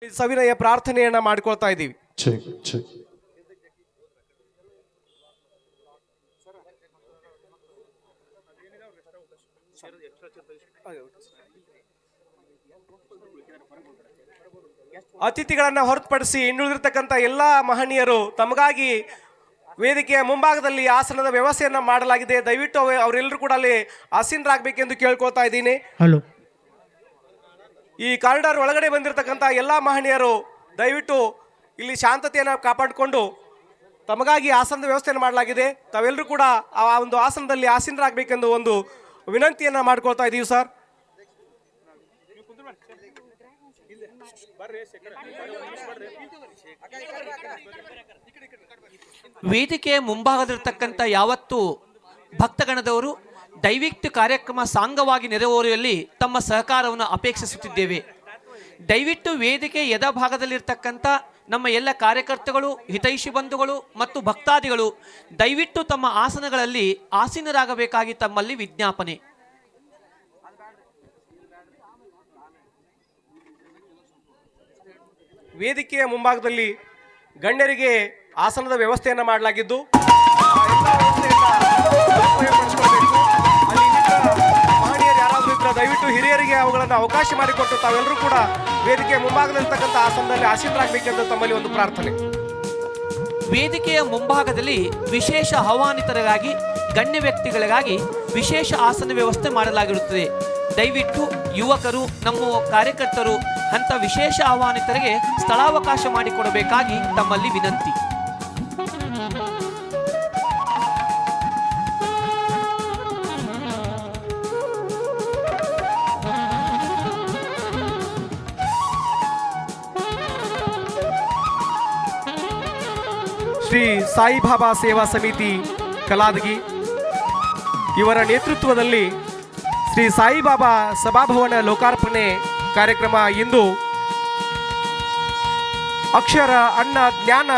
ಸವಿನಯ ಪ್ರಾರ್ಥನೆಯನ್ನ ಮಾಡ್ಕೊಳ್ತಾ ಇದ್ದೀವಿ. Check check. ಅತಿಥಿಗಳನ್ನ ಹೊರತುಪಡಿಸಿ ಇನ್ನುಳಿದಿರ್ತಕ್ಕಂಥ ಎಲ್ಲ ಮಹನೀಯರು ತಮಗಾಗಿ ವೇದಿಕೆಯ ಮುಂಭಾಗದಲ್ಲಿ ಆಸನದ ವ್ಯವಸ್ಥೆಯನ್ನ ಮಾಡಲಾಗಿದೆ. ದಯವಿಟ್ಟು ಅವರೆಲ್ಲರೂ ಕೂಡ ಅಲ್ಲಿ ಆಸೀನರಾಗಬೇಕೆಂದು ಕೇಳ್ಕೊಳ್ತಾ ಇದ್ದೀನಿ. ಹಲೋ, ಈ ಕಾರಿಡಾರ್ ಒಳಗಡೆ ಬಂದಿರತಕ್ಕಂಥ ಎಲ್ಲ ಮಹನೀಯರು ದಯವಿಟ್ಟು ಇಲ್ಲಿ ಶಾಂತತೆಯನ್ನು ಕಾಪಾಡಿಕೊಂಡು ತಮಗಾಗಿ ಆಸನದ ವ್ಯವಸ್ಥೆಯನ್ನು ಮಾಡಲಾಗಿದೆ. ತಾವೆಲ್ಲರೂ ಕೂಡ ಆ ಒಂದು ಆಸನದಲ್ಲಿ ಆಸೀನರಾಗಬೇಕೆಂದು ಒಂದು ವಿನಂತಿಯನ್ನು ಮಾಡ್ಕೊಳ್ತಾ ಇದ್ದೀವಿ ಸರ್. ವೇದಿಕೆಯ ಮುಂಭಾಗದಲ್ಲಿರ್ತಕ್ಕಂಥ ಯಾವತ್ತು ಭಕ್ತಗಣದವರು ದೈವಿಕ ಕಾರ್ಯಕ್ರಮ ಸಾಂಗವಾಗಿ ನೆರವೇರುವಲ್ಲಿ ತಮ್ಮ ಸಹಕಾರವನ್ನು ಅಪೇಕ್ಷಿಸುತ್ತಿದ್ದೇವೆ. ದಯವಿಟ್ಟು ವೇದಿಕೆ ಎಡಭಾಗದಲ್ಲಿರ್ತಕ್ಕಂಥ ನಮ್ಮ ಎಲ್ಲ ಕಾರ್ಯಕರ್ತಗಳು, ಹಿತೈಷಿ ಬಂಧುಗಳು ಮತ್ತು ಭಕ್ತಾದಿಗಳು ದಯವಿಟ್ಟು ತಮ್ಮ ಆಸನಗಳಲ್ಲಿ ಆಸೀನರಾಗಬೇಕಾಗಿ ತಮ್ಮಲ್ಲಿ ವಿಜ್ಞಾಪನೆ. ವೇದಿಕೆಯ ಮುಂಭಾಗದಲ್ಲಿ ಗಣ್ಯರಿಗೆ ಆಸನದ ವ್ಯವಸ್ಥೆಯನ್ನು ಮಾಡಲಾಗಿದ್ದು ಮಹನೀಯರು ಯಾರಾದರೂ ಇದ್ರೆ ದಯವಿಟ್ಟು ಹಿರಿಯರಿಗೆ ಅವುಗಳನ್ನು ಅವಕಾಶ ಮಾಡಿಕೊಟ್ಟು ತಾವೆಲ್ಲರೂ ಕೂಡ ವೇದಿಕೆಯ ಮುಂಭಾಗದಲ್ಲಿರ್ತಕ್ಕಂಥ ಆಸನದಲ್ಲಿ ಆಸೀನರಾಗಬೇಕೆಂದು ತಮ್ಮಲ್ಲಿ ಒಂದು ಪ್ರಾರ್ಥನೆ. ವೇದಿಕೆಯ ಮುಂಭಾಗದಲ್ಲಿ ವಿಶೇಷ ಆಹ್ವಾನಿತರಿಗಾಗಿ ಗಣ್ಯ ವ್ಯಕ್ತಿಗಳಿಗಾಗಿ ವಿಶೇಷ ಆಸನ ವ್ಯವಸ್ಥೆ ಮಾಡಲಾಗಿರುತ್ತದೆ. ದಯವಿಟ್ಟು ಯುವಕರು, ನಮ್ಮ ಕಾರ್ಯಕರ್ತರು ಅಂತ ವಿಶೇಷ ಆಹ್ವಾನಿತರಿಗೆ ಸ್ಥಳಾವಕಾಶ ಮಾಡಿಕೊಡಬೇಕಾಗಿ ತಮ್ಮಲ್ಲಿ ವಿನಂತಿ. ಶ್ರೀ ಸಾಯಿಬಾಬಾ ಸೇವಾ ಸಮಿತಿ ಕಲಾದಗಿ ಇವರ ನೇತೃತ್ವದಲ್ಲಿ ಶ್ರೀ ಸಾಯಿಬಾಬಾ ಸಭಾಭವನ ಲೋಕಾರ್ಪಣೆ ಕಾರ್ಯಕ್ರಮ ಇಂದು ಅಕ್ಷರ, ಅನ್ನ, ಜ್ಞಾನ,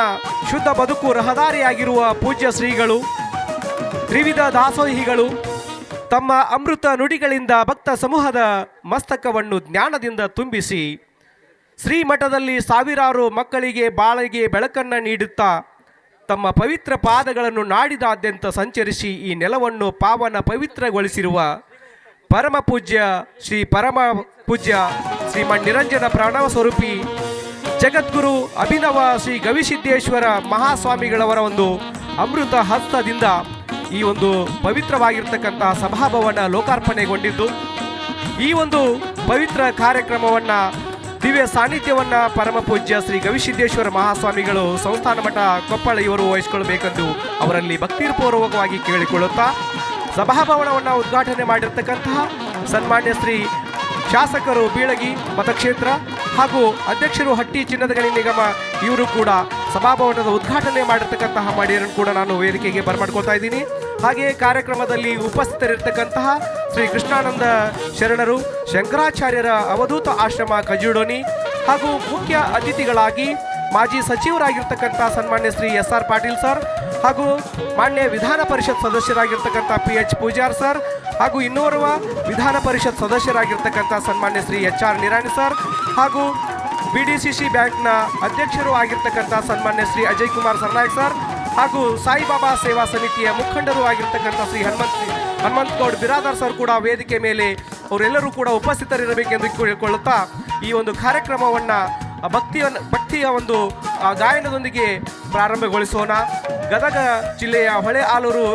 ಶುದ್ಧ ಬದುಕು ರಹದಾರಿಯಾಗಿರುವ ಪೂಜ್ಯ ಶ್ರೀಗಳು, ತ್ರಿವಿಧ ದಾಸೋಹಿಗಳು ತಮ್ಮ ಅಮೃತ ನುಡಿಗಳಿಂದ ಭಕ್ತ ಸಮೂಹದ ಮಸ್ತಕವನ್ನು ಜ್ಞಾನದಿಂದ ತುಂಬಿಸಿ ಶ್ರೀಮಠದಲ್ಲಿ ಸಾವಿರಾರು ಮಕ್ಕಳಿಗೆ ಬಾಳಿಗೆ ಬೆಳಕನ್ನು ನೀಡುತ್ತಾ ತಮ್ಮ ಪವಿತ್ರ ಪಾದಗಳನ್ನು ನಾಡಿದಾದ್ಯಂತ ಸಂಚರಿಸಿ ಈ ನೆಲವನ್ನು ಪಾವನ ಪವಿತ್ರಗೊಳಿಸಿರುವ ಪರಮ ಪೂಜ್ಯ ಶ್ರೀಮನ್ ನಿರಂಜನ ಪ್ರಣವ ಸ್ವರೂಪಿ ಜಗದ್ಗುರು ಅಭಿನವ ಶ್ರೀ ಗವಿಸಿದ್ದೇಶ್ವರ ಮಹಾಸ್ವಾಮಿಗಳವರ ಒಂದು ಅಮೃತ ಹಸ್ತದಿಂದ ಈ ಒಂದು ಪವಿತ್ರವಾಗಿರ್ತಕ್ಕಂಥ ಸಭಾಭವನ ಲೋಕಾರ್ಪಣೆಗೊಂಡಿದ್ದು, ಈ ಒಂದು ಪವಿತ್ರ ಕಾರ್ಯಕ್ರಮವನ್ನು ದಿವ್ಯ ಸಾನ್ನಿಧ್ಯವನ್ನು ಪರಮ ಪೂಜ್ಯ ಶ್ರೀ ಗವಿಸಿದ್ದೇಶ್ವರ ಮಹಾಸ್ವಾಮಿಗಳು ಸಂಸ್ಥಾನ ಮಠ ಕೊಪ್ಪಳ ಇವರು ವಹಿಸಿಕೊಳ್ಳಬೇಕೆಂದು ಅವರಲ್ಲಿ ಭಕ್ತಿಪೂರ್ವಕವಾಗಿ ಕೇಳಿಕೊಳ್ಳುತ್ತಾ ಸಭಾಭವನವನ್ನು ಉದ್ಘಾಟನೆ ಮಾಡಿರ್ತಕ್ಕಂತಹ ಸನ್ಮಾನ್ಯ ಶ್ರೀ ಶಾಸಕರು ಬೀಳಗಿ ಮತಕ್ಷೇತ್ರ ಹಾಗೂ ಅಧ್ಯಕ್ಷರು ಹಟ್ಟಿ ಚಿನ್ನದ ಗಣಿ ನಿಗಮ ಇವರು ಕೂಡ ಸಭಾಭವನದ ಉದ್ಘಾಟನೆ ಮಾಡಿರ್ತಕ್ಕಂತಹ ಮಹಿಳೆಯರನ್ನು ಕೂಡ ನಾನು ವೇದಿಕೆಗೆ ಬರಮಾಡ್ಕೊಳ್ತಾ ಇದ್ದೀನಿ. ಹಾಗೆಯೇ ಕಾರ್ಯಕ್ರಮದಲ್ಲಿ ಉಪಸ್ಥಿತರಿರ್ತಕ್ಕಂತಹ ಶ್ರೀ ಕೃಷ್ಣಾನಂದ ಶರಣರು, ಶಂಕರಾಚಾರ್ಯರ ಅವಧೂತ ಆಶ್ರಮ ಕಜುಡೋನಿ ಹಾಗೂ ಮುಖ್ಯ ಅತಿಥಿಗಳಾಗಿ ಮಾಜಿ ಸಚಿವರಾಗಿರ್ತಕ್ಕಂಥ ಸನ್ಮಾನ್ಯ ಶ್ರೀ SR ಪಾಟೀಲ್ ಸರ್ ಹಾಗೂ ಮಾನ್ಯ ವಿಧಾನ ಪರಿಷತ್ ಸದಸ್ಯರಾಗಿರ್ತಕ್ಕಂಥ PH ಪೂಜಾರ್ ಸರ್ ಹಾಗೂ ಇನ್ನೋರ್ವ ವಿಧಾನ ಪರಿಷತ್ ಸದಸ್ಯರಾಗಿರ್ತಕ್ಕಂಥ ಸನ್ಮಾನ್ಯ ಶ್ರೀ HR ನಿರಾಣಿ ಸರ್ ಹಾಗೂ BDCC ಬ್ಯಾಂಕ್ನ ಅಧ್ಯಕ್ಷರು ಆಗಿರ್ತಕ್ಕಂಥ ಸನ್ಮಾನ್ಯ ಶ್ರೀ ಅಜಯ್ ಕುಮಾರ್ ಸರ್ನಾಯಕ್ ಸರ್ ಹಾಗೂ ಸಾಯಿಬಾಬಾ ಸೇವಾ ಸಮಿತಿಯ ಮುಖಂಡರು ಆಗಿರ್ತಕ್ಕಂಥ ಶ್ರೀ ಹನುಮಂತ್ ಗೌಡ್ ಬಿರಾದಾರ್ ಸರ್ ಕೂಡ ವೇದಿಕೆ ಮೇಲೆ ಅವರೆಲ್ಲರೂ ಕೂಡ ಉಪಸ್ಥಿತರಿರಬೇಕೆಂದು ಕೇಳಿಕೊಳ್ಳುತ್ತಾ ಈ ಒಂದು ಕಾರ್ಯಕ್ರಮವನ್ನು ಭಕ್ತಿಯ ಒಂದು ಗಾಯನದೊಂದಿಗೆ ಪ್ರಾರಂಭಗೊಳಿಸೋಣ. ಗದಗ ಜಿಲ್ಲೆಯ ಹೊಳೆ ಆಲೂರು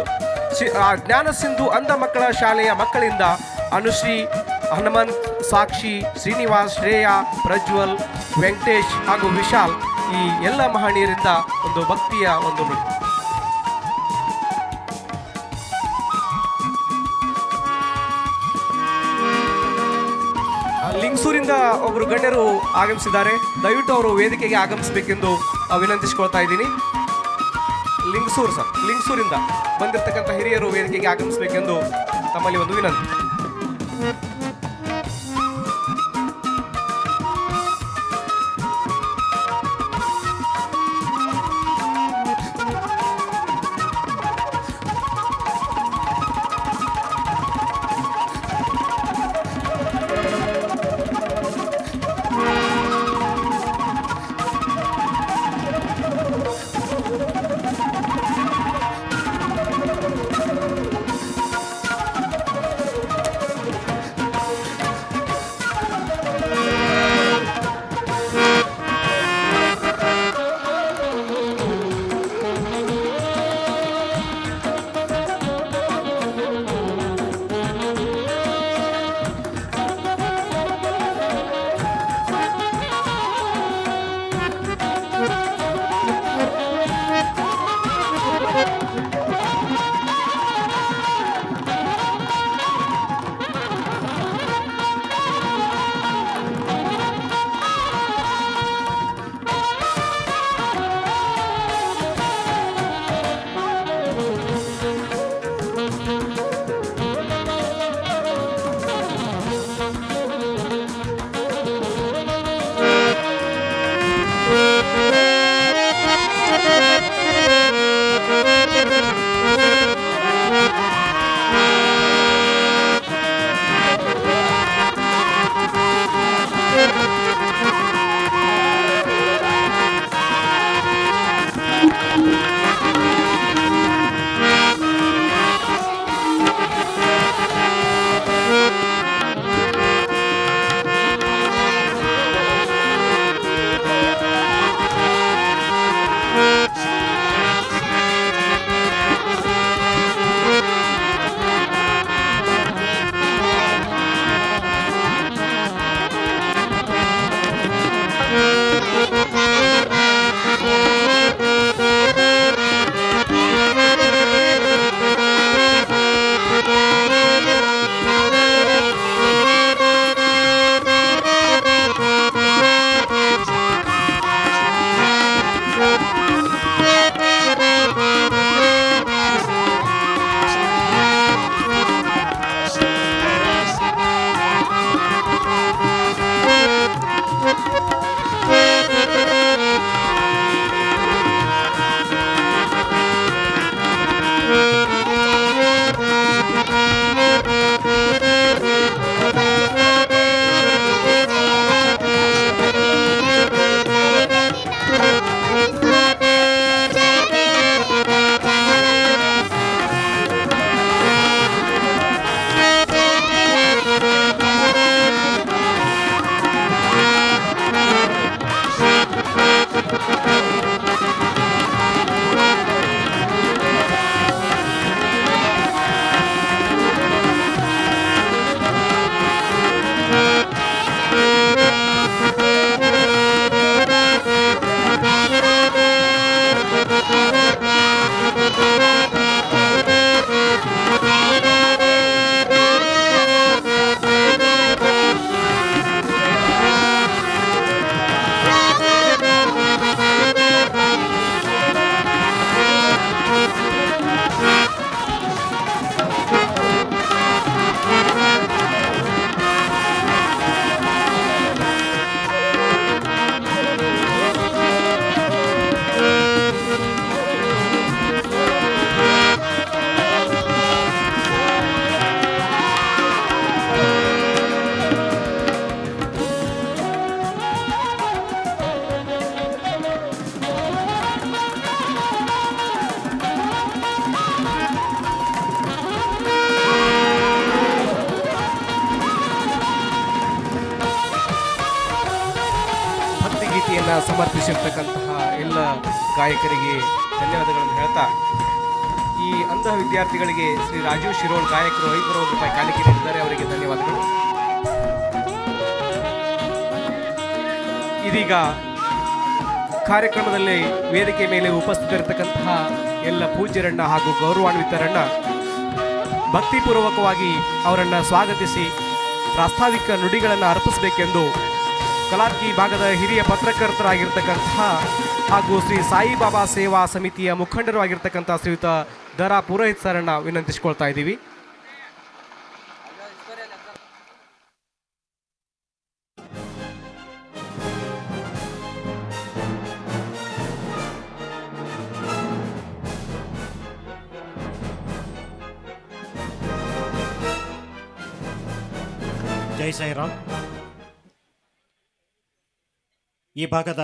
ಜ್ಞಾನ ಸಿಂಧು ಅಂಧ ಮಕ್ಕಳ ಶಾಲೆಯ ಮಕ್ಕಳಿಂದ ಅನುಶ್ರೀ, ಹನುಮಂತ್, ಸಾಕ್ಷಿ, ಶ್ರೀನಿವಾಸ್, ಶ್ರೇಯಾ, ಪ್ರಜ್ವಲ್, ವೆಂಕಟೇಶ್ ಹಾಗೂ ವಿಶಾಲ್ ಈ ಎಲ್ಲ ಮಹನೀಯರಿಂದ ಒಂದು ಭಕ್ತಿಯ ಒಂದು ನುಡಿ. ಲಿಂಗಸೂರಿಂದ ಒಬ್ಬರು ಗಣ್ಯರು ಆಗಮಿಸಿದ್ದಾರೆ. ದಯವಿಟ್ಟು ಅವರು ವೇದಿಕೆಗೆ ಆಗಮಿಸಬೇಕೆಂದು ವಿನಂತಿಸಿಕೊಳ್ತಾ ಇದ್ದೀನಿ. ಲಿಂಗಸೂರಿಂದ ಬಂದಿರತಕ್ಕಂಥ ಹಿರಿಯರು ವೇದಿಕೆಗೆ ಆಗಮಿಸಬೇಕೆಂದು ತಮ್ಮಲ್ಲಿ ಒಂದು ವಿನಂತಿ. ಗೀತೆಯನ್ನು ಸಮರ್ಪಿಸಿರ್ತಕ್ಕಂತಹ ಎಲ್ಲ ಗಾಯಕರಿಗೆ ಧನ್ಯವಾದಗಳನ್ನು ಹೇಳ್ತಾ ಈ ಅಂಧ ವಿದ್ಯಾರ್ಥಿಗಳಿಗೆ ಶ್ರೀ ರಾಜೀವ್ ಶಿರೋಳ್ ಗಾಯಕರು 500 ರೂಪಾಯಿ ಕಾಣಿಕೆ ನೀಡಿದ್ದಾರೆ. ಅವರಿಗೆ ಧನ್ಯವಾದಗಳು. ಇದೀಗ ಕಾರ್ಯಕ್ರಮದಲ್ಲಿ ವೇದಿಕೆ ಮೇಲೆ ಉಪಸ್ಥಿತರಿರತಕ್ಕಂತಹ ಎಲ್ಲ ಪೂಜ್ಯರನ್ನ ಹಾಗೂ ಗೌರವಾನ್ವಿತರನ್ನ ಭಕ್ತಿಪೂರ್ವಕವಾಗಿ ಅವರನ್ನು ಸ್ವಾಗತಿಸಿ ಪ್ರಾಸ್ತಾವಿಕ ನುಡಿಗಳನ್ನು ಅರ್ಪಿಸಬೇಕೆಂದು ಕಲಾರ್ಕಿ ಭಾಗದ ಹಿರಿಯ ಪತ್ರಕರ್ತರಾಗಿರ್ತಕ್ಕಂತಹ ಹಾಗೂ ಶ್ರೀ ಸಾಯಿಬಾಬಾ ಸೇವಾ ಸಮಿತಿಯ ಮುಖಂಡರು ಆಗಿರ್ತಕ್ಕಂಥ ಶ್ರೀಯುತ ದರಾ ಪುರೋಹಿತ್ ಸರನ್ನ ವಿನಂತಿಸಿಕೊಳ್ತಾ ಇದ್ದೀವಿ. ಜೈ ಸಾಯಿರಾಮ್. ಈ ಭಾಗದ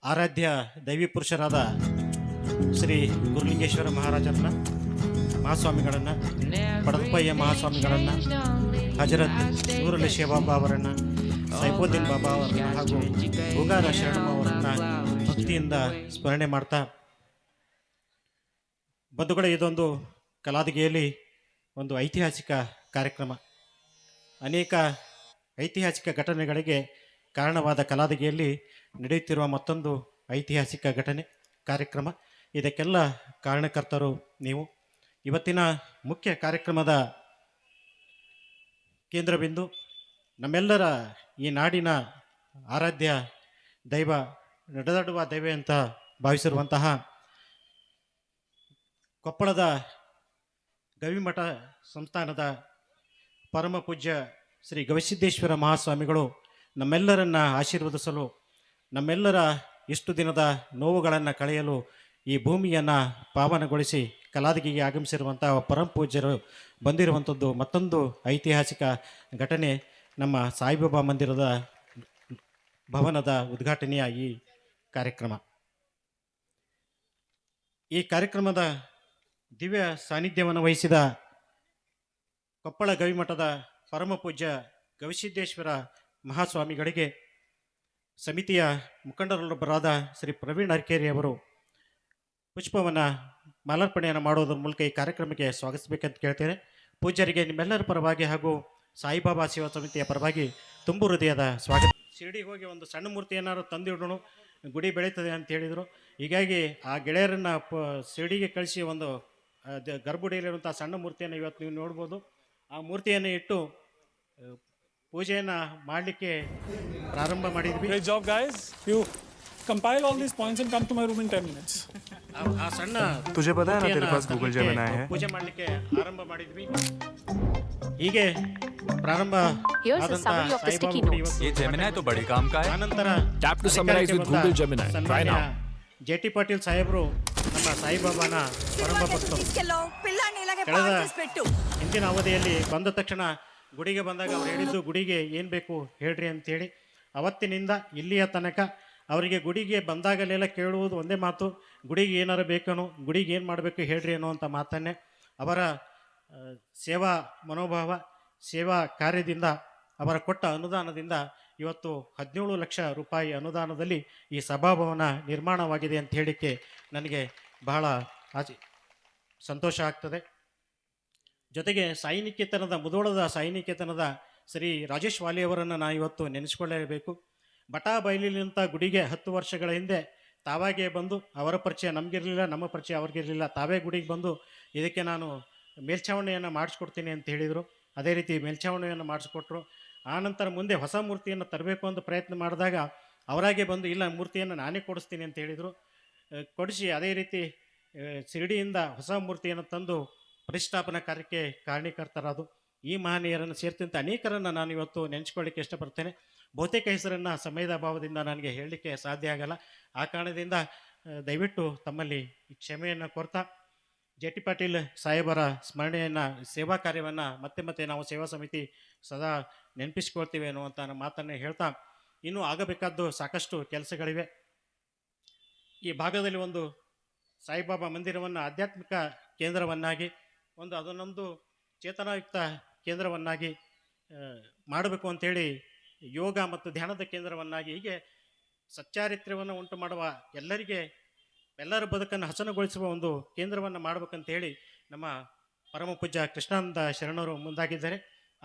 ಆರಾಧ್ಯ ದೈವಿ ಪುರುಷರಾದ ಶ್ರೀ ಗುರುಲಿಂಗೇಶ್ವರ ಮಹಾರಾಜರನ್ನ, ಮಹಾಸ್ವಾಮಿಗಳನ್ನು, ಪಡದಪ್ಪಯ್ಯ ಮಹಾಸ್ವಾಮಿಗಳನ್ನು, ಹಜರತ್ ನೂರಲಿ ಶಿವಬಾಬಾ ಅವರನ್ನು, ಸೈಫುದ್ದೀನ್ ಬಾಬಾ ಅವರನ್ನು ಹಾಗೂ ಗುಗಾರ ಶರಣಮ್ಮ ಅವರನ್ನು ಭಕ್ತಿಯಿಂದ ಸ್ಮರಣೆ ಮಾಡ್ತಾ, ಬಂಧುಗಳೇ, ಇದೊಂದು ಕಲಾದಿಗೆಯಲ್ಲಿ ಒಂದು ಐತಿಹಾಸಿಕ ಕಾರ್ಯಕ್ರಮ. ಅನೇಕ ಐತಿಹಾಸಿಕ ಘಟನೆಗಳಿಗೆ ಕಾರಣವಾದ ಕಲಾದಿಗೆಯಲ್ಲಿ ನಡೆಯುತ್ತಿರುವ ಮತ್ತೊಂದು ಐತಿಹಾಸಿಕ ಘಟನೆ ಕಾರ್ಯಕ್ರಮ. ಇದಕ್ಕೆಲ್ಲ ಕಾರಣಕರ್ತರು ನೀವು. ಇವತ್ತಿನ ಮುಖ್ಯ ಕಾರ್ಯಕ್ರಮದ ಕೇಂದ್ರಬಿಂದು ನಮ್ಮೆಲ್ಲರ ಈ ನಾಡಿನ ಆರಾಧ್ಯ ದೈವ, ನಡೆದಾಡುವ ದೈವ ಅಂತ ಭಾವಿಸಿರುವಂತಹ ಕೊಪ್ಪಳದ ಗವಿಮಠ ಸಂಸ್ಥಾನದ ಪರಮ ಪೂಜ್ಯ ಶ್ರೀ ಗವಿಸಿದ್ದೇಶ್ವರ ಮಹಾಸ್ವಾಮಿಗಳು ನಮ್ಮೆಲ್ಲರನ್ನ ಆಶೀರ್ವದಿಸಲು, ನಮ್ಮೆಲ್ಲರ ಇಷ್ಟು ದಿನದ ನೋವುಗಳನ್ನು ಕಳೆಯಲು ಈ ಭೂಮಿಯನ್ನು ಪಾವನಗೊಳಿಸಿ ಕಲಾದಿಗೆಗೆ ಆಗಮಿಸಿರುವಂಥ ಪರಮ ಪೂಜ್ಯರು ಬಂದಿರುವಂಥದ್ದು ಮತ್ತೊಂದು ಐತಿಹಾಸಿಕ ಘಟನೆ. ನಮ್ಮ ಸಾಯಿಬಾಬಾ ಮಂದಿರದ ಭವನದ ಉದ್ಘಾಟನೆಯ ಈ ಕಾರ್ಯಕ್ರಮ. ಈ ಕಾರ್ಯಕ್ರಮದ ದಿವ್ಯ ಸಾನ್ನಿಧ್ಯವನ್ನು ವಹಿಸಿದ ಕೊಪ್ಪಳ ಗವಿಮಠದ ಪರಮ ಪೂಜ್ಯ ಗವಿಸಿದ್ದೇಶ್ವರ ಮಹಾಸ್ವಾಮಿಗಳಿಗೆ ಸಮಿತಿಯ ಮುಖಂಡರೊಬ್ಬರಾದ ಶ್ರೀ ಪ್ರವೀಣ್ ಅರ್ಕೇರಿ ಅವರು ಪುಷ್ಪವನ್ನು ಮಾಲಾರ್ಪಣೆಯನ್ನು ಮಾಡೋದ್ರ ಮೂಲಕ ಈ ಕಾರ್ಯಕ್ರಮಕ್ಕೆ ಸ್ವಾಗತಿಸಬೇಕಂತ ಕೇಳ್ತೇನೆ. ಪೂಜ್ಯರಿಗೆ ನಿಮ್ಮೆಲ್ಲರ ಪರವಾಗಿ ಹಾಗೂ ಸಾಯಿಬಾಬಾ ಸೇವಾ ಸಮಿತಿಯ ಪರವಾಗಿ ತುಂಬು ಹೃದಯದ ಸ್ವಾಗತ. ಶಿರಡಿಗೆ ಹೋಗಿ ಒಂದು ಸಣ್ಣ ಮೂರ್ತಿ ಏನಾದ್ರು ತಂದಿಡೋಣ, ಗುಡಿ ಬೆಳೀತದೆ ಅಂತ ಹೇಳಿದರು. ಹೀಗಾಗಿ ಆ ಗೆಳೆಯರನ್ನು ಶಿರಡಿಗೆ ಕಳಿಸಿ ಒಂದು ಗರ್ಭಗುಡಿಯಲ್ಲಿರುವಂಥ ಸಣ್ಣ ಮೂರ್ತಿಯನ್ನು ಇವತ್ತು ನೀವು ನೋಡ್ಬೋದು. ಆ ಮೂರ್ತಿಯನ್ನು ಇಟ್ಟು ಪೂಜೆಯನ್ನು ಮಾಡಲಿಕ್ಕೆ ಪ್ರಾರಂಭ ಮಾಡಿದ್ವಿ. Great job, guys. You compile all these points and come to my room in 10 minutes. ಆ ಸಣ್ಣ तुझे पता है ना तेरे पास गूगल जेमिनी है? ಪೂಜೆ ಮಾಡಲಿಕ್ಕೆ ಆರಂಭ ಮಾಡಿದ್ವಿ. ಹೀಗೆ ಪ್ರಾರಂಭ Here's a ಆದಂಥ summary of the Saibaba sticky ಗುಡಿ notes. ಇವತ್ತು ये जेमिनी तो बड़े काम का है. ಆನಂತರ Tap to summarize with Google Gemini. Try now. ಜೆ.ಟಿ. Patil ಸಾಹೇಬರು ನಮ್ಮ ಸಾಯಿಬಾಬಾನ ಪರಮ ಭಕ್ತರು. ಕಳೆದ ಹಿಂದಿನ ಅವಧಿಯಲ್ಲಿ ಬಂದ ತಕ್ಷಣ ಗುಡಿಗೆ ಬಂದಾಗ ಅವ್ರು ಹೇಳಿದ್ದು, ಗುಡಿಗೆ ಏನು ಬೇಕು ಹೇಳ್ರಿ ಅಂತೇಳಿ. ಅವತ್ತಿನಿಂದ ಇಲ್ಲಿಯ ತನಕ ಅವರಿಗೆ ಗುಡಿಗೆ ಬಂದಾಗಲೆಲ್ಲ ಕೇಳುವುದು ಒಂದೇ ಮಾತು, ಗುಡಿಗೆ ಏನಾರು ಬೇಕನೋ, ಗುಡಿಗೆ ಏನು ಮಾಡಬೇಕು ಹೇಳ್ರಿ ಅನ್ನುವಂಥ ಮಾತನ್ನೇ. ಅವರ ಸೇವಾ ಮನೋಭಾವ, ಸೇವಾ ಕಾರ್ಯದಿಂದ, ಅವರ ಕೊಟ್ಟ ಅನುದಾನದಿಂದ ಇವತ್ತು 17 ಲಕ್ಷ ರೂಪಾಯಿ ಅನುದಾನದಲ್ಲಿ ಈ ಸಭಾಭವನ ನಿರ್ಮಾಣವಾಗಿದೆ ಅಂತ ಹೇಳಿಕ್ಕೆ ನನಗೆ ಬಹಳ ಸಂತೋಷ ಆಗ್ತದೆ. ಜೊತೆಗೆ ಸಾಯಿನಿಕೇತನದ ಮುಧೋಳದ ಸಾಯಿನಿಕೇತನದ ಶ್ರೀ ರಾಜೇಶ್ ವಾಲಿಯವರನ್ನು ನಾನು ಇವತ್ತು ನೆನೆಸ್ಕೊಳ್ಳೇಬೇಕು. ಬಟಾ ಬಯಲಿನಂಥ ಗುಡಿಗೆ 10 ವರ್ಷಗಳ ಹಿಂದೆ ತಾವಾಗೇ ಬಂದು, ಅವರ ಪರಿಚಯ ನಮಗಿರಲಿಲ್ಲ, ನಮ್ಮ ಪರಿಚಯ ಅವ್ರಿಗಿರಲಿಲ್ಲ, ತಾವೇ ಗುಡಿಗೆ ಬಂದು ಇದಕ್ಕೆ ನಾನು ಮೇಲ್ಛಾವಣಿಯನ್ನು ಮಾಡಿಸ್ಕೊಡ್ತೀನಿ ಅಂತ ಹೇಳಿದರು. ಅದೇ ರೀತಿ ಮೇಲ್ಛಾವಣಿಯನ್ನು ಮಾಡಿಸ್ಕೊಟ್ರು. ಆನಂತರ ಮುಂದೆ ಹೊಸ ಮೂರ್ತಿಯನ್ನು ತರಬೇಕು ಅಂತ ಪ್ರಯತ್ನ ಮಾಡಿದಾಗ ಅವರಾಗೆ ಬಂದು, ಇಲ್ಲ ಮೂರ್ತಿಯನ್ನು ನಾನೇ ಕೊಡಿಸ್ತೀನಿ ಅಂತ ಹೇಳಿದರು. ಕೊಡಿಸಿ ಅದೇ ರೀತಿ ಶಿರಡಿಯಿಂದ ಹೊಸ ಮೂರ್ತಿಯನ್ನು ತಂದು ಪ್ರತಿಷ್ಠಾಪನಾ ಕಾರ್ಯಕ್ಕೆ ಕಾರಣೀಕರ್ತರಾದು. ಈ ಮಹನೀಯರನ್ನು ಸೇರಿದಂತೆ ಅನೇಕರನ್ನು ನಾನು ಇವತ್ತು ನೆನೆಸ್ಕೊಳ್ಳಿಕ್ಕೆ ಇಷ್ಟಪಡ್ತೇನೆ. ಬಹುತೇಕ ಹೆಸರನ್ನು ಸಮಯದ ಅಭಾವದಿಂದ ನನಗೆ ಹೇಳಲಿಕ್ಕೆ ಸಾಧ್ಯ ಆಗಲ್ಲ. ಆ ಕಾರಣದಿಂದ ದಯವಿಟ್ಟು ತಮ್ಮಲ್ಲಿ ಕ್ಷಮೆಯನ್ನು ಕೋರ್ತಾ, ಜೆ.ಟಿ. ಪಾಟೀಲ್ ಸಾಹೇಬರ ಸ್ಮರಣೆಯನ್ನು, ಸೇವಾ ಕಾರ್ಯವನ್ನು ಮತ್ತೆ ಮತ್ತೆ ನಾವು ಸೇವಾ ಸಮಿತಿ ಸದಾ ನೆನಪಿಸ್ಕೊಳ್ತೀವಿ ಅನ್ನುವಂಥ ಮಾತನ್ನು ಹೇಳ್ತಾ, ಇನ್ನೂ ಆಗಬೇಕಾದ್ದು ಸಾಕಷ್ಟು ಕೆಲಸಗಳಿವೆ. ಈ ಭಾಗದಲ್ಲಿ ಒಂದು ಸಾಯಿಬಾಬಾ ಮಂದಿರವನ್ನು ಆಧ್ಯಾತ್ಮಿಕ ಕೇಂದ್ರವನ್ನಾಗಿ, ಅದನ್ನೊಂದು ಚೇತನಾಯುಕ್ತ ಕೇಂದ್ರವನ್ನಾಗಿ ಮಾಡಬೇಕು ಅಂಥೇಳಿ, ಯೋಗ ಮತ್ತು ಧ್ಯಾನದ ಕೇಂದ್ರವನ್ನಾಗಿ, ಹೀಗೆ ಸಚ್ಚಾರಿತ್ರ್ಯವನ್ನು ಉಂಟು ಮಾಡುವ ಎಲ್ಲರ ಬದುಕನ್ನು ಹಸನುಗೊಳಿಸುವ ಒಂದು ಕೇಂದ್ರವನ್ನು ಮಾಡಬೇಕಂತ ಹೇಳಿ ನಮ್ಮ ಪರಮ ಪೂಜ್ಯ ಕೃಷ್ಣಾನಂದ ಶರಣರು ಮುಂದಾಗಿದ್ದಾರೆ.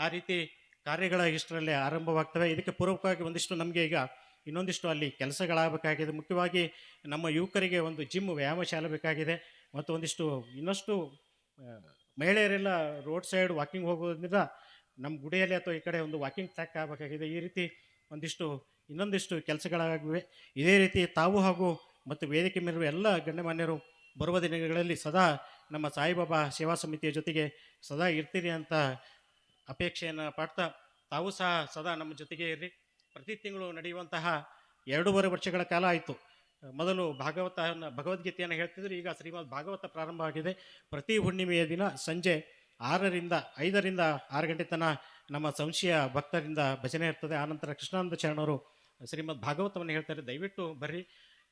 ಆ ರೀತಿ ಕಾರ್ಯಗಳ ಇಷ್ಟರಲ್ಲೇ ಆರಂಭವಾಗ್ತವೆ. ಇದಕ್ಕೆ ಪೂರ್ವಕವಾಗಿ ಒಂದಿಷ್ಟು ನಮಗೆ ಈಗ ಇನ್ನೊಂದಿಷ್ಟು ಅಲ್ಲಿ ಕೆಲಸಗಳಾಗಬೇಕಾಗಿದೆ. ಮುಖ್ಯವಾಗಿ ನಮ್ಮ ಯುವಕರಿಗೆ ಒಂದು ಜಿಮ್ ವ್ಯಾಯಾಮ ಶಾಲೆ ಬೇಕಾಗಿದೆ ಮತ್ತು ಒಂದಿಷ್ಟು ಇನ್ನಷ್ಟು ಮಹಿಳೆಯರೆಲ್ಲ ರೋಡ್ ಸೈಡ್ ವಾಕಿಂಗ್ ಹೋಗೋದ್ರಿಂದ ನಮ್ಮ ಗುಡಿಯಲ್ಲಿ ಅಥವಾ ಈ ಕಡೆ ಒಂದು ವಾಕಿಂಗ್ ಟ್ರ್ಯಾಕ್ ಆಗಬೇಕಾಗಿದೆ. ಈ ರೀತಿ ಇನ್ನೊಂದಿಷ್ಟು ಕೆಲಸಗಳಾಗಿವೆ. ಇದೇ ರೀತಿ ತಾವು ಹಾಗೂ ಮತ್ತು ವೇದಿಕೆ ಮೇಲಿರುವ ಎಲ್ಲ ಗಣ್ಯಮಾನ್ಯರು ಬರುವ ದಿನಗಳಲ್ಲಿ ಸದಾ ನಮ್ಮ ಸಾಯಿಬಾಬಾ ಸೇವಾ ಸಮಿತಿಯ ಜೊತೆಗೆ ಸದಾ ಇರ್ತೀರಿ ಅಂತ ಅಪೇಕ್ಷೆಯನ್ನು ಪಡ್ತಾ ತಾವು ಸಹ ಸದಾ ನಮ್ಮ ಜೊತೆಗೆ ಇರ್ರಿ. ಪ್ರತಿ ತಿಂಗಳು ನಡೆಯುವಂತಹ 2.5 ವರ್ಷಗಳ ಕಾಲ ಆಯಿತು. ಮೊದಲು ಭಗವದ್ಗೀತೆಯನ್ನು ಹೇಳ್ತಿದ್ರು, ಈಗ ಶ್ರೀಮದ್ ಭಾಗವತ ಪ್ರಾರಂಭ ಆಗಿದೆ. ಪ್ರತಿ ಹುಣ್ಣಿಮೆಯ ದಿನ ಸಂಜೆ 5ರಿಂದ 6 ಗಂಟೆ ತನಕ ನಮ್ಮ ಸಂಶಯ ಭಕ್ತರಿಂದ ಭಜನೆ ಇರ್ತದೆ. ಆನಂತರ ಕೃಷ್ಣಾನಂದ ಶರಣರು ಶ್ರೀಮದ್ ಭಾಗವತವನ್ನು ಹೇಳ್ತಾರೆ. ದಯವಿಟ್ಟು ಬರ್ರಿ.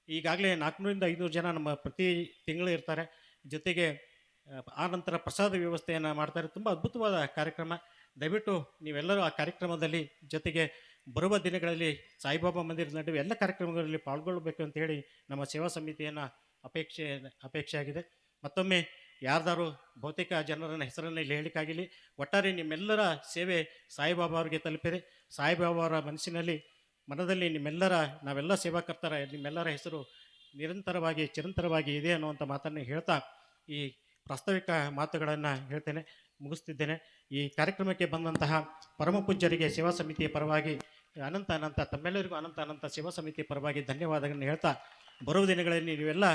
ಈಗಾಗಲೇ 400ರಿಂದ 500 ಜನ ನಮ್ಮ ಪ್ರತಿ ತಿಂಗಳು ಇರ್ತಾರೆ. ಜೊತೆಗೆ ಆನಂತರ ಪ್ರಸಾದ ವ್ಯವಸ್ಥೆಯನ್ನು ಮಾಡ್ತಾರೆ. ತುಂಬ ಅದ್ಭುತವಾದ ಕಾರ್ಯಕ್ರಮ. ದಯವಿಟ್ಟು ನೀವೆಲ್ಲರೂ ಆ ಕಾರ್ಯಕ್ರಮದಲ್ಲಿ ಜೊತೆಗೆ ಬರುವ ದಿನಗಳಲ್ಲಿ ಸಾಯಿಬಾಬಾ ಮಂದಿರದ ನಡುವೆ ಎಲ್ಲ ಕಾರ್ಯಕ್ರಮಗಳಲ್ಲಿ ಪಾಲ್ಗೊಳ್ಳಬೇಕು ಅಂತೇಳಿ ನಮ್ಮ ಸೇವಾ ಸಮಿತಿಯನ್ನು ಅಪೇಕ್ಷೆ ಆಗಿದೆ. ಮತ್ತೊಮ್ಮೆ ಯಾರ್ದಾರು ಬಹುತೇಕ ಜನರನ್ನ ಹೆಸರನ್ನು ಇಲ್ಲಿ ಹೇಳಿಕಾಗಿಲಿ. ಒಟ್ಟಾರೆ ನಿಮ್ಮೆಲ್ಲರ ಸೇವೆ ಸಾಯಿಬಾಬಾ ಅವರಿಗೆ ತಲುಪಿದೆ. ಸಾಯಿಬಾಬಾ ಅವರ ಮನದಲ್ಲಿ ನಾವೆಲ್ಲ ಸೇವಾಕರ್ತರ ನಿಮ್ಮೆಲ್ಲರ ಹೆಸರು ನಿರಂತರವಾಗಿ ಚಿರಂತರವಾಗಿ ಇದೆ ಅನ್ನುವಂಥ ಮಾತನ್ನು ಹೇಳ್ತಾ ಈ ಪ್ರಾಸ್ತಾವಿಕ ಮಾತುಗಳನ್ನು ಹೇಳ್ತೇನೆ, ಮುಗಿಸ್ತಿದ್ದೇನೆ. ಈ ಕಾರ್ಯಕ್ರಮಕ್ಕೆ ಬಂದಂತಹ ಪರಮ ಪೂಜ್ಯರಿಗೆ ಸೇವಾ ಸಮಿತಿಯ ಪರವಾಗಿ ತಮ್ಮೆಲ್ಲರಿಗೂ ಅನಂತ ಸೇವಾ ಸಮಿತಿಯ ಪರವಾಗಿ ಧನ್ಯವಾದಗಳನ್ನು ಹೇಳ್ತಾ, ಬರುವ ದಿನಗಳಲ್ಲಿ ನೀವೆಲ್ಲ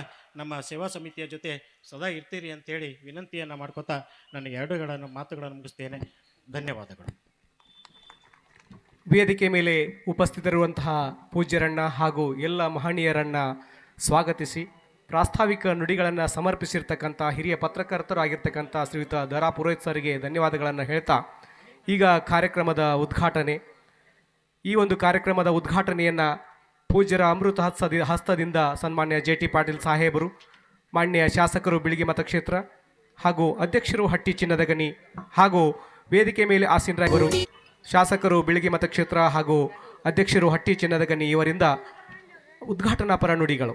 ನಮ್ಮ ಸೇವಾ ಸಮಿತಿಯ ಜೊತೆ ಸದಾ ಇರ್ತೀರಿ ಅಂತೇಳಿ ವಿನಂತಿಯನ್ನು ಮಾಡ್ಕೋತಾ ನನ್ನ 2 ಮಾತುಗಳನ್ನು ಮುಗಿಸ್ತೇನೆ. ಧನ್ಯವಾದಗಳು. ವೇದಿಕೆ ಮೇಲೆ ಉಪಸ್ಥಿತರಿರುವಂತಹ ಪೂಜ್ಯರನ್ನ ಹಾಗೂ ಎಲ್ಲ ಮಹನೀಯರನ್ನ ಸ್ವಾಗತಿಸಿ ಪ್ರಾಸ್ತಾವಿಕ ನುಡಿಗಳನ್ನು ಸಮರ್ಪಿಸಿರ್ತಕ್ಕಂಥ ಹಿರಿಯ ಪತ್ರಕರ್ತರು ಆಗಿರ್ತಕ್ಕಂಥ ಶ್ರೀಯುತ ದರಾ ಪುರೋಹಿತ್ ಸರಿಗೆ ಧನ್ಯವಾದಗಳನ್ನು ಹೇಳ್ತಾ, ಈಗ ಕಾರ್ಯಕ್ರಮದ ಉದ್ಘಾಟನೆ. ಈ ಒಂದು ಕಾರ್ಯಕ್ರಮದ ಉದ್ಘಾಟನೆಯನ್ನು ಪೂಜ್ಯರ ಅಮೃತ ಹಸ್ತದಿಂದ ಸನ್ಮಾನ್ಯ JT ಪಾಟೀಲ್ ಸಾಹೇಬರು, ಮಾನ್ಯ ಶಾಸಕರು ಬಿಳಿಗಿ ಮತಕ್ಷೇತ್ರ ಹಾಗೂ ಅಧ್ಯಕ್ಷರು ಹಟ್ಟಿ ಚಿನ್ನದ ಗಣಿ ಹಾಗೂ ವೇದಿಕೆ ಮೇಲೆ ಆಸೀನರಾಗಿರುವ ಶಾಸಕರು ಬಿಳಿಗಿ ಮತಕ್ಷೇತ್ರ ಹಾಗೂ ಅಧ್ಯಕ್ಷರು ಹಟ್ಟಿ ಚಿನ್ನದ ಗಣಿ ಇವರಿಂದ ಉದ್ಘಾಟನಾ ಪರ ನುಡಿಗಳು.